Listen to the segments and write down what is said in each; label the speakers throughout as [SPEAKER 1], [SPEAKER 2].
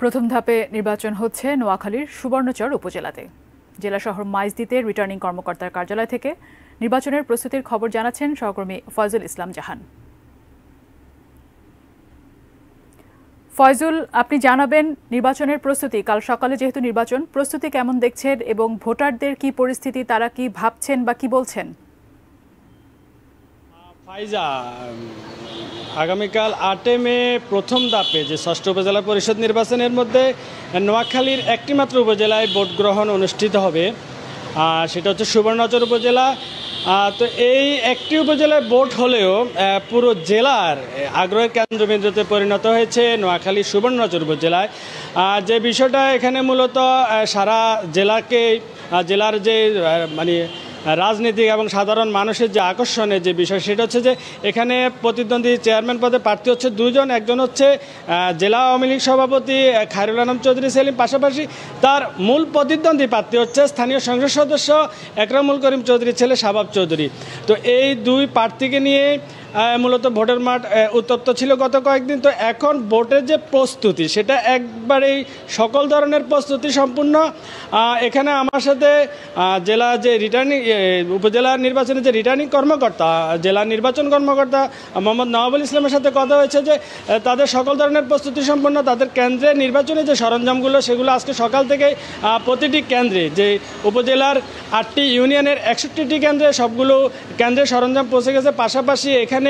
[SPEAKER 1] প্রথম ধাপে নির্বাচন হচ্ছে নোয়াখালীর সুবর্ণচর উপজেলাতে। জেলা শহর মাইজদীতে রিটার্নিং কর্মকর্তার কার্যালয় থেকে নির্বাচনের প্রস্তুতির খবর জানাচ্ছেন সহকর্মী ফয়জুল ইসলাম জাহান। ফয়জুল, আপনি জানাবেন নির্বাচনের প্রস্তুতি, কাল সকালে যেহেতু নির্বাচন, প্রস্তুতি কেমন দেখছেন এবং ভোটারদের কি পরিস্থিতি, তারা কি ভাবছেন বা কি বলছেন?
[SPEAKER 2] ফাইজা, আগামীকাল 8 মে প্রথম ধাপে যে ষষ্ঠ উপজেলা পরিষদ নির্বাচনের মধ্যে নোয়াখালীর একটি মাত্র উপজেলায় ভোট গ্রহণ অনুষ্ঠিত হবে, সেটা হচ্ছে সুবর্ণচর উপজেলা। তো এই একটি উপজেলায় ভোট হলেও পুরো জেলার আগ্রহের কেন্দ্রবিন্দুতে পরিণত হয়েছে নোয়াখালী সুবর্ণচর উপজেলায়। যে বিষয়টা এখানে মূলত সারা জেলার যে মানে রাজনীতিক এবং সাধারণ মানুষের যে আকর্ষণের যে বিষয়, সেটা হচ্ছে যে এখানে প্রতিদ্বন্দ্বী চেয়ারম্যান পদে প্রার্থী হচ্ছে দুজন। একজন হচ্ছে জেলা আওয়ামী লীগ সভাপতি খায়রুল আলম চৌধুরী সেলিম, পাশাপাশি তার মূল প্রতিদ্বন্দ্বী প্রার্থী হচ্ছে স্থানীয় সংসদ সদস্য একরামুল করিম চৌধুরীর ছেলে শাবাব চৌধুরী। তো এই দুই প্রার্থীকে নিয়ে মূলত ভোটের মাঠ উত্তপ্ত ছিল গত কয়েকদিন। তো এখন ভোটের যে প্রস্তুতি, সেটা একবারেই সকল ধরনের প্রস্তুতি সম্পূর্ণ। এখানে আমার সাথে জেলা যে উপজেলার নির্বাচনের যে রিটার্নিং কর্মকর্তা, জেলা নির্বাচন কর্মকর্তা মোহাম্মদ নওয়াবুল ইসলামের সাথে কথা হয়েছে যে তাদের সকল ধরনের প্রস্তুতি সম্পন্ন। তাদের কেন্দ্রে নির্বাচনের যে সরঞ্জামগুলো, সেগুলো আজকে সকাল থেকে প্রতিটি কেন্দ্রে, যে উপজেলার 8টি ইউনিয়নের 61টি কেন্দ্রে, সবগুলো কেন্দ্রে সরঞ্জাম পৌঁছে গেছে। পাশাপাশি এখানে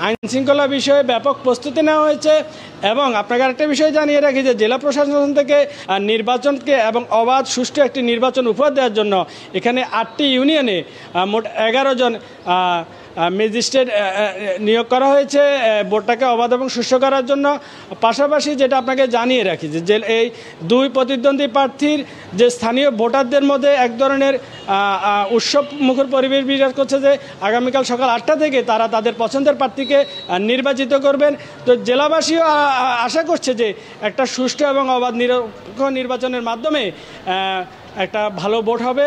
[SPEAKER 2] আইনশৃঙ্খলা বিষয়ে ব্যাপক প্রস্তুতি নেওয়া হয়েছে। এবং আপনাকে আরেকটা বিষয় জানিয়ে রাখি যে জেলা প্রশাসন থেকে নির্বাচনকে এবং অবাধ সুষ্ঠু একটি নির্বাচন উপহার দেওয়ার জন্য এখানে 8টি ইউনিয়নে মোট 11 জন ম্যাজিস্ট্রেট নিয়োগ করা হয়েছে ভোটটাকে অবাধ এবং সুষ্ঠু করার জন্য। পাশাপাশি যেটা আপনাকে জানিয়ে রাখি যে এই দুই প্রতিদ্বন্দ্বী প্রার্থীর যে স্থানীয় ভোটারদের মধ্যে এক ধরনের উৎসব মুখর পরিবেশ বিরাজ করছে, যে আগামীকাল সকাল 8টা থেকে তারা তাদের পছন্দের প্রার্থীকে নির্বাচিত করবেন। তো জেলাবাসীও আশা করছে যে একটা সুষ্ঠু এবং অবাধ নিরপেক্ষ নির্বাচনের মাধ্যমে একটা ভালো ভোট হবে।